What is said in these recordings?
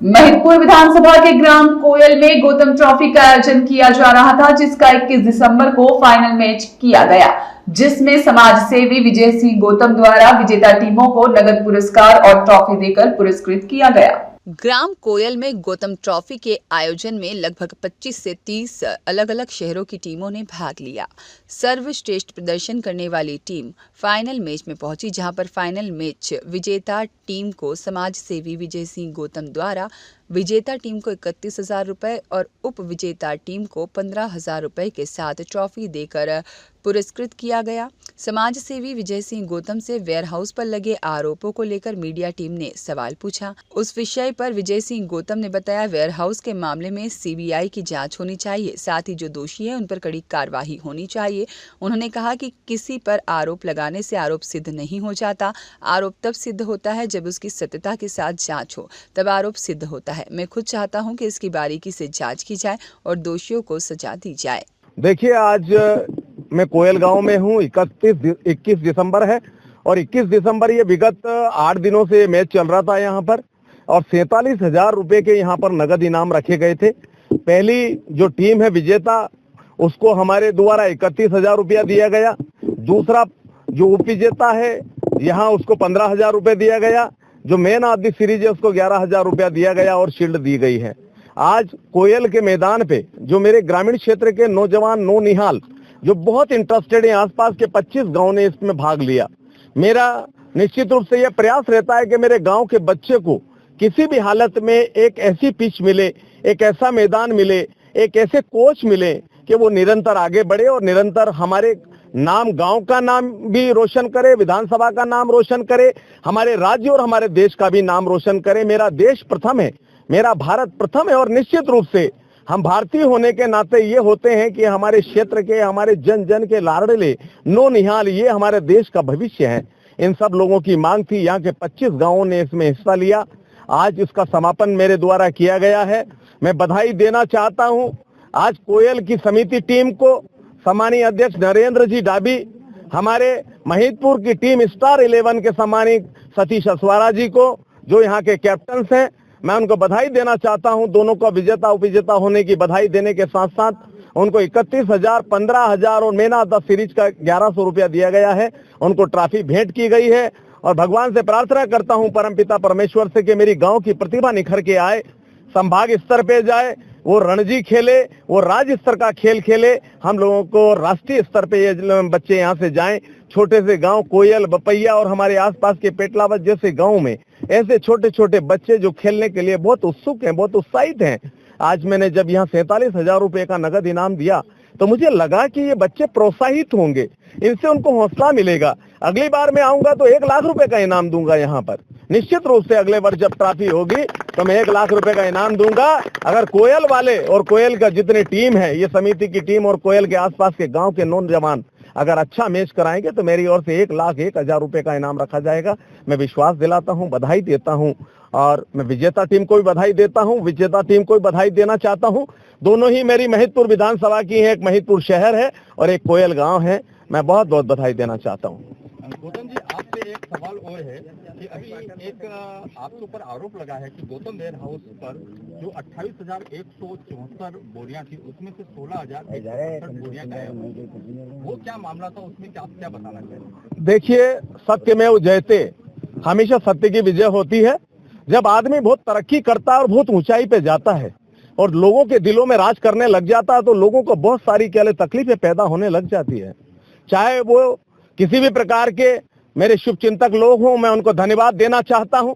महिदपुर विधानसभा के ग्राम कोयल में गौतम ट्रॉफी का आयोजन किया जा रहा था, जिसका 21 दिसंबर को फाइनल मैच किया गया, जिसमें समाज सेवी विजय सिंह गौतम द्वारा विजेता टीमों को नगद पुरस्कार और ट्रॉफी देकर पुरस्कृत किया गया। ग्राम कोयल में गौतम ट्रॉफी के आयोजन में लगभग 25 से 30 अलग अलग शहरों की टीमों ने भाग लिया। सर्वश्रेष्ठ प्रदर्शन करने वाली टीम फाइनल मैच में पहुंची, जहां पर फाइनल मैच विजेता टीम को समाज सेवी विजय सिंह गौतम द्वारा विजेता टीम को 31,000 रुपए और उप विजेता टीम को 15,000 रुपए के साथ ट्रॉफी देकर पुरस्कृत किया गया। समाज सेवी विजय सिंह गौतम से वेयर हाउस पर लगे आरोपों को लेकर मीडिया टीम ने सवाल पूछा। उस विषय पर विजय सिंह गौतम ने बताया, वेयर हाउस के मामले में सीबीआई की जांच होनी चाहिए, साथ ही जो दोषी है उन पर कड़ी कार्रवाई होनी चाहिए। उन्होंने कहा कि किसी पर आरोप लगाने से आरोप सिद्ध नहीं हो जाता। आरोप तब सिद्ध होता है जब उसकी सत्यता के साथ जांच हो, तब आरोप सिद्ध होता है। मैं खुद चाहता हूं कि इसकी बारीकी से जांच की जाए और दोषियों को सजा दी जाए। देखिए, आज मैं कोयल गांव में हूं। 21 दिसंबर है और 21 दिसंबर ये विगत 8 दिनों से मैच चल रहा था यहाँ पर, और 47,000 रुपए के यहाँ पर नगद इनाम रखे गए थे। पहली जो टीम है विजेता, उसको हमारे द्वारा 31,000 रुपया दिया गया। दूसरा जो उप विजेता है, यहाँ उसको 15,000 रुपये दिया गया। जो मैन ऑफ द सीरीज है उसको 11,000 रुपया दिया गया और शील्ड दी गई है। आज कोयल के मैदान पे जो मेरे ग्रामीण क्षेत्र के नौजवान नौनिहाल जो बहुत इंटरेस्टेड हैं, आसपास के 25 गांव ने इसमें भाग लिया। मेरा निश्चित रूप से यह प्रयास रहता है कि मेरे गांव के बच्चे को किसी भी हालत में एक ऐसी पिच मिले, एक ऐसा मैदान मिले, एक ऐसे कोच मिले कि वो निरंतर आगे बढ़े और निरंतर हमारे नाम, गांव का नाम भी रोशन करे, विधानसभा का नाम रोशन करे, हमारे राज्य और हमारे देश का भी नाम रोशन करे। मेरा देश प्रथम है, मेरा भारत प्रथम है, और निश्चित रूप से हम भारतीय होने के नाते ये होते हैं कि हमारे क्षेत्र के, हमारे जन जन के लाडले नौनिहाल, ये हमारे देश का भविष्य है। इन सब लोगों की मांग थी। यहाँ के 25 गांवों ने इसमें हिस्सा लिया। आज इसका समापन मेरे द्वारा किया गया है। मैं बधाई देना चाहता हूँ आज कोयल की समिति टीम को, सम्मानीय अध्यक्ष नरेंद्र जी डाबी, हमारे महिदपुर की टीम स्टार 11 के सम्मानित सतीश असवारा जी को, जो यहाँ के कैप्टन हैं, मैं उनको बधाई देना चाहता हूं। दोनों को विजेता उपविजेता होने की बधाई देने के साथ साथ उनको 31,000, 15,000 और मैन ऑफ द सीरीज का 1,100 रुपया दिया गया है। उनको ट्रॉफी भेंट की गई है और भगवान से प्रार्थना करता हूं, परमपिता परमेश्वर से, कि मेरी गांव की प्रतिभा निखर के आए, संभाग स्तर पे जाए, वो रणजी खेले, वो राज्य स्तर का खेल खेले। हम लोगों को राष्ट्रीय स्तर पे ये बच्चे यहाँ से जाएं। छोटे से गांव कोयल, बपैया और हमारे आसपास के पेटलावत जैसे गांव में ऐसे छोटे छोटे बच्चे जो खेलने के लिए बहुत उत्सुक हैं, बहुत उत्साहित हैं। आज मैंने जब यहाँ 47,000 रुपए का नगद इनाम दिया तो मुझे लगा कि ये बच्चे प्रोत्साहित होंगे, इनसे उनको हौसला मिलेगा। अगली बार मैं आऊंगा तो 1 लाख रुपए का इनाम दूंगा यहाँ पर। निश्चित रूप से अगले वर्ष जब ट्रॉफी होगी तो मैं 1 लाख रुपए का इनाम दूंगा। अगर कोयल वाले और कोयल का जितने टीम है, ये समिति की टीम और कोयल के आसपास के गांव के नौजवान अगर अच्छा मैच कराएंगे तो मेरी ओर से 1,01,000 रुपए का इनाम रखा जाएगा। मैं विश्वास दिलाता हूं, बधाई देता हूं, और मैं विजेता टीम को भी बधाई देता हूं, विजेता टीम को भी बधाई देना चाहता हूं। दोनों ही मेरी महिदपुर विधानसभा की है, एक महिदपुर शहर है और एक कोयल गांव है। मैं बहुत बहुत बधाई देना चाहता हूं। गौतम जी, आपसे एक सवाल और है कि अभी एक आपके ऊपर आरोप लगा है कि गौतम वेयर हाउस पर जो 28,174 बोरियां थी, उसमें से 16,168 बोरियां गायब हुई। वो क्या मामला था, उसमें क्या आप क्या बताना चाहेंगे? देखिए, सत्यमेव जयते, हमेशा सत्य की विजय होती है। जब आदमी बहुत तरक्की करता है और बहुत ऊंचाई पे जाता है और लोगों के दिलों में राज करने लग जाता है, तो लोगों को बहुत सारी तकलीफें पैदा होने लग जाती है। चाहे वो किसी भी प्रकार के मेरे शुभ चिंतक लोग हों, मैं उनको धन्यवाद देना चाहता हूं।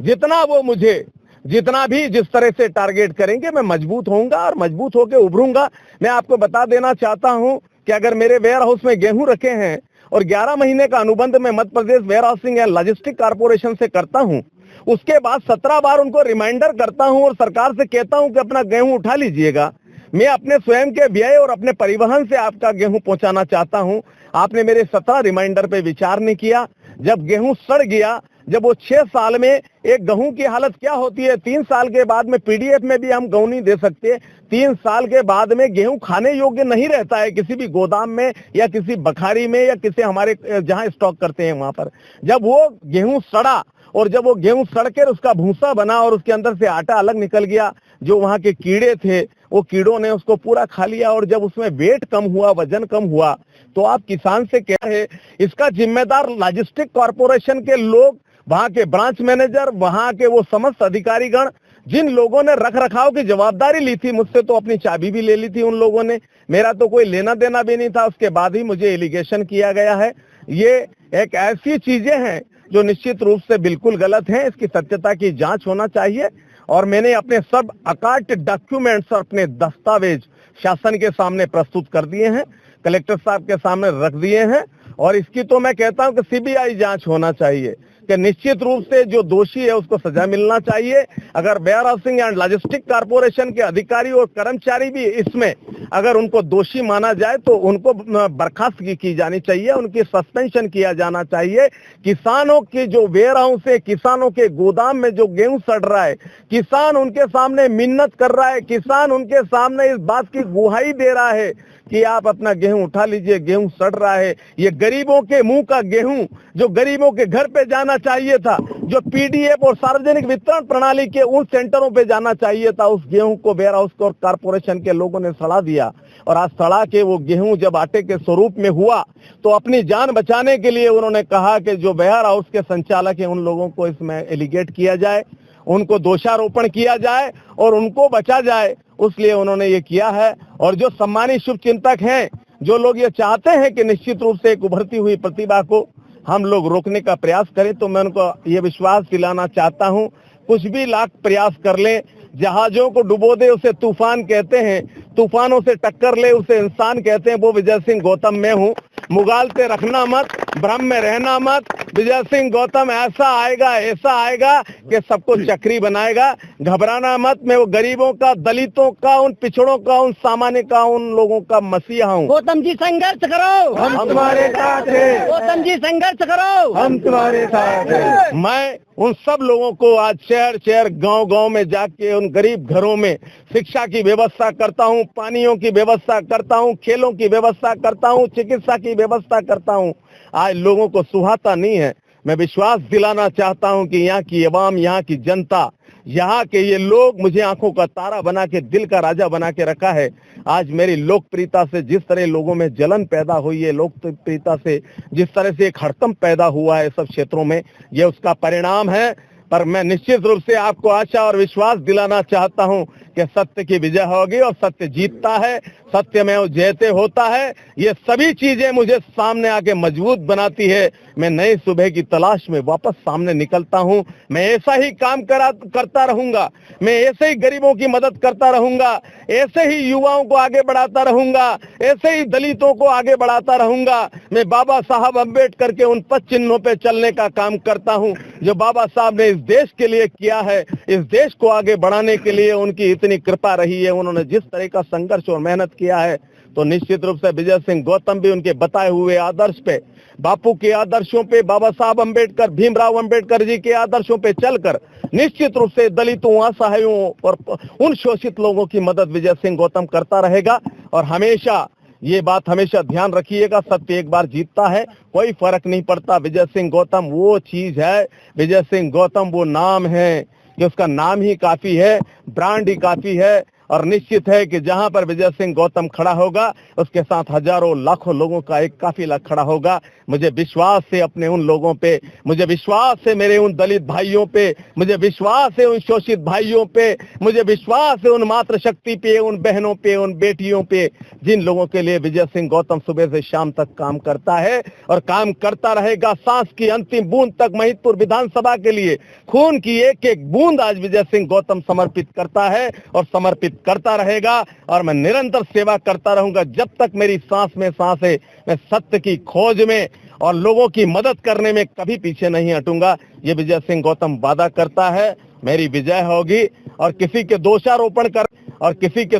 जितना वो मुझे, जितना भी जिस तरह से टारगेट करेंगे, मैं मजबूत होऊंगा और मजबूत होकर उभरूंगा। मैं आपको बता देना चाहता हूं कि अगर मेरे वेयर हाउस में गेहूं रखे हैं और 11 महीने का अनुबंध मैं Madhya Pradesh warehousing and logistic corporation से करता हूं, उसके बाद 17 बार उनको रिमाइंडर करता हूं और सरकार से कहता हूं कि अपना गेहूं उठा लीजिएगा। मैं अपने स्वयं के व्यय और अपने परिवहन से आपका गेहूं पहुंचाना चाहता हूं। आपने मेरे 17 रिमाइंडर पे विचार नहीं किया। जब गेहूं सड़ गया, जब वो 6 साल में एक गेहूं की हालत क्या होती है, 3 साल के बाद में पीडीएफ में भी हम गेहूं नहीं दे सकते। 3 साल के बाद में गेहूं खाने योग्य नहीं रहता है किसी भी गोदाम में या किसी बखारी में या किसी हमारे जहां स्टॉक करते हैं वहां पर। जब वो गेहूं सड़ा और जब वो गेहूं सड़कर उसका भूसा बना और उसके अंदर से आटा अलग निकल गया, जो वहां के कीड़े थे वो कीड़ों ने उसको पूरा खा लिया, और जब उसमें वेट कम हुआ, वजन कम हुआ, तो आप किसान से कह रहे, इसका जिम्मेदार लॉजिस्टिक कॉर्पोरेशन के लोग, वहां के ब्रांच मैनेजर, वहां के वो समस्त अधिकारीगण, जिन लोगों ने रख रखाव की जवाबदारी ली थी, मुझसे तो अपनी चाबी भी ले ली थी उन लोगों ने, मेरा तो कोई लेना देना भी नहीं था, उसके बाद ही मुझे एलिगेशन किया गया है। ये एक ऐसी चीजें हैं जो निश्चित रूप से बिल्कुल गलत हैं, इसकी सत्यता की जांच होना चाहिए। और मैंने अपने सब अकाट डॉक्यूमेंट्स और अपने दस्तावेज शासन के सामने प्रस्तुत कर दिए हैं, कलेक्टर साहब के सामने रख दिए हैं, और इसकी तो मैं कहता हूं कि सीबीआई जांच होना चाहिए, कि निश्चित रूप से जो दोषी है उसको सजा मिलना चाहिए। अगर warehousing and logistic corporation के अधिकारी और कर्मचारी भी इसमें अगर उनको दोषी माना जाए तो उनको बर्खास्त की जानी चाहिए, उनकी सस्पेंशन किया जाना चाहिए। किसानों की जो वेयर हाउस है, किसानों के गोदाम में जो गेहूं सड़ रहा है, किसान उनके सामने मिन्नत कर रहा है, किसान उनके सामने इस बात की गुहाई दे रहा है कि आप अपना गेहूं उठा लीजिए, गेहूं सड़ रहा है। ये गरीबों के मुंह का गेहूं जो गरीबों के घर पे जाना चाहिए था, जो पीडीएफ और सार्वजनिक वितरण प्रणाली के उन सेंटरों पे जाना चाहिए था, उस गेहूं को वेयर हाउस और कारपोरेशन के लोगों ने सड़ा दिया। और आज सड़ा के वो गेहूं जब आटे के स्वरूप में हुआ तो अपनी जान बचाने के लिए उन्होंने कहा कि जो वेयर हाउस के संचालक है उन लोगों को इसमें एलिगेट किया जाए, उनको दोषारोपण किया जाए और उनको बचा जाए, उसलिए उन्होंने ये किया है। और जो सम्मानित शुभचिंतक हैं, जो लोग ये चाहते हैं कि निश्चित रूप से एक उभरती हुई प्रतिभा को हम लोग रोकने का प्रयास करें, तो मैं उनको ये विश्वास दिलाना चाहता हूं, कुछ भी लाख प्रयास कर ले, जहाजों को डुबो दे उसे तूफान कहते हैं, तूफानों से टक्कर ले उसे इंसान कहते हैं। वो विजय सिंह गौतम मैं हूँ, मुगालते रखना मत, भ्रम में रहना मत। विजय सिंह गौतम ऐसा आएगा कि सबको चक्री बनाएगा, घबराना मत। मैं वो गरीबों का, दलितों का, उन पिछड़ों का, उन सामान्य का, उन लोगों का मसीहा हूँ। गौतम जी संघर्ष करो, हम तुम्हारे साथ हैं। गौतम जी संघर्ष करो, हम तुम्हारे साथ हैं। मैं उन सब लोगों को आज शहर शहर, गांव गांव में जाके उन गरीब घरों में शिक्षा की व्यवस्था करता हूं, पानियों की व्यवस्था करता हूं, खेलों की व्यवस्था करता हूं, चिकित्सा की व्यवस्था करता हूं। आज लोगों को सुहाता नहीं है। मैं विश्वास दिलाना चाहता हूं कि यहाँ की अवाम, यहाँ की जनता, यहाँ के ये लोग मुझे आंखों का तारा बना के, दिल का राजा बना के रखा है। आज मेरी लोकप्रियता से जिस तरह लोगों में जलन पैदा हुई है, लोकप्रियता से जिस तरह से एक हड़कंप पैदा हुआ है सब क्षेत्रों में, ये उसका परिणाम है। पर मैं निश्चित रूप से आपको आशा और विश्वास दिलाना चाहता हूं कि सत्य की विजय होगी और सत्य जीतता है, सत्यमेव जयते होता है। ये सभी चीजें मुझे सामने आके मजबूत बनाती है। मैं नई सुबह की तलाश में वापस सामने निकलता हूं। मैं ऐसा ही काम करता रहूंगा, मैं ऐसे ही गरीबों की मदद करता रहूंगा, ऐसे ही युवाओं को आगे बढ़ाता रहूंगा, ऐसे ही दलितों को आगे बढ़ाता रहूंगा। मैं बाबा साहब अम्बेडकर के उन पथ चिन्हों पे चलने का काम करता हूं जो बाबा साहब ने इस देश के लिए किया है। इस देश को आगे बढ़ाने के लिए उनकी इतनी कृपा रही है, उन्होंने जिस तरह का संघर्ष और मेहनत किया है, तो निश्चित रूप से विजय सिंह गौतम भी उनके बताए हुए आदर्श पे, बापू के आदर्शों पे, बाबा साहब अम्बेडकर, भीमराव अम्बेडकर जी के आदर्शों पे चलकर निश्चित रूप से दलितों, असहायों और उन शोषित लोगों की मदद विजय सिंह गौतम करता रहेगा। और हमेशा ये बात हमेशा ध्यान रखिएगा, सत्य एक बार जीतता है, कोई फर्क नहीं पड़ता। विजय सिंह गौतम वो चीज है, विजय सिंह गौतम वो नाम है कि उसका नाम ही काफी है, ब्रांड ही काफी है। और निश्चित है कि जहां पर विजय सिंह गौतम खड़ा होगा उसके साथ हजारों लाखों लोगों का एक काफिला खड़ा होगा। मुझे विश्वास है अपने उन लोगों पे, मुझे विश्वास है मेरे उन दलित भाइयों पे, मुझे विश्वास है उन शोषित भाइयों पे, मुझे विश्वास है उन मातृशक्ति पे, उन बहनों पे, उन बेटियों पे, जिन लोगों के लिए विजय सिंह गौतम सुबह से शाम तक काम करता है और काम करता रहेगा। सांस की अंतिम बूंद तक महिदपुर विधानसभा के लिए खून की एक एक बूंद आज विजय सिंह गौतम समर्पित करता है और समर्पित करता रहेगा। और मैं निरंतर सेवा करता रहूंगा जब तक मेरी सांस में सांस है। मैं सत्य की खोज में और लोगों की मदद करने में कभी पीछे नहीं हटूंगा। ये विजय सिंह गौतम वादा करता है, मेरी विजय होगी। और किसी के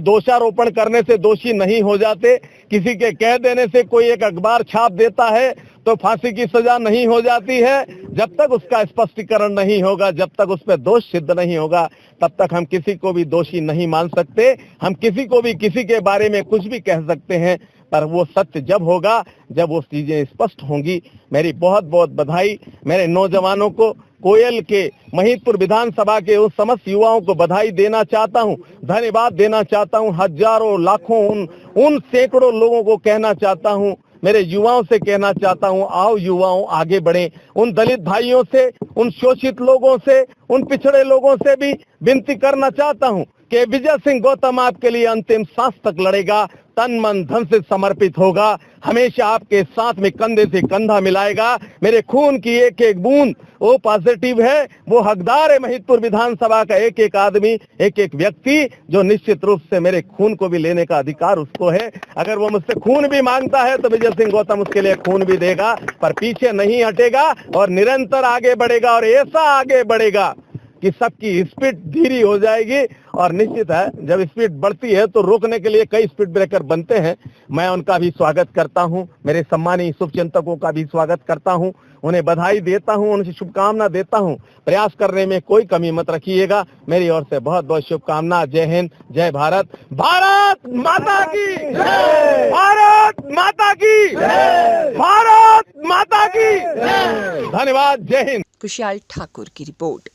दोषारोपण करने से दोषी नहीं हो जाते, किसी के कह देने से कोई एक अखबार छाप देता है तो फांसी की सजा नहीं हो जाती है। जब तक उसका स्पष्टीकरण नहीं होगा, जब तक उस पर दोष सिद्ध नहीं होगा, तब तक हम किसी को भी दोषी नहीं मान सकते। हम किसी को भी किसी के बारे में कुछ भी कह सकते हैं, पर वो सत्य जब होगा, जब वो चीजें स्पष्ट होंगी। मेरी बहुत बहुत बधाई मेरे नौजवानों को, कोयल के महिदपुर विधानसभा के उस समस्त युवाओं को बधाई देना चाहता हूं, धन्यवाद देना चाहता हूं। हजारों लाखों उन सैकड़ों लोगों को कहना चाहता हूं, मेरे युवाओं से कहना चाहता हूं, आओ युवाओं आगे बढ़ें। उन दलित भाइयों से, उन शोषित लोगों से, उन पिछड़े लोगों से भी विनती करना चाहता हूं कि विजय सिंह गौतम आपके लिए अंतिम सांस तक लड़ेगा, तन मन धन से समर्पित होगा, हमेशा आपके साथ में कंधे से कंधा मिलाएगा। मेरे खून की एक एक बूंद वो पॉजिटिव है, वो हकदार है महिदपुर विधानसभा का एक एक आदमी, एक एक व्यक्ति, जो निश्चित रूप से मेरे खून को भी लेने का अधिकार उसको है। अगर वो मुझसे खून भी मांगता है तो विजय सिंह गौतम उसके लिए खून भी देगा, पर पीछे नहीं हटेगा और निरंतर आगे बढ़ेगा, और ऐसा आगे बढ़ेगा कि सबकी स्पीड धीरे हो जाएगी। और निश्चित है जब स्पीड बढ़ती है तो रोकने के लिए कई स्पीड ब्रेकर बनते हैं। मैं उनका भी स्वागत करता हूं, मेरे सम्मानीय शुभचिंतकों का भी स्वागत करता हूं, उन्हें बधाई देता हूं, उनसे शुभकामना देता हूं। प्रयास करने में कोई कमी मत रखिएगा। मेरी ओर से बहुत बहुत शुभकामना। जय हिंद, जय भारत, भारत माता की जय, भारत माता की जय, भारत माता की जय। धन्यवाद, जय हिंद। कुशाल ठाकुर की रिपोर्ट।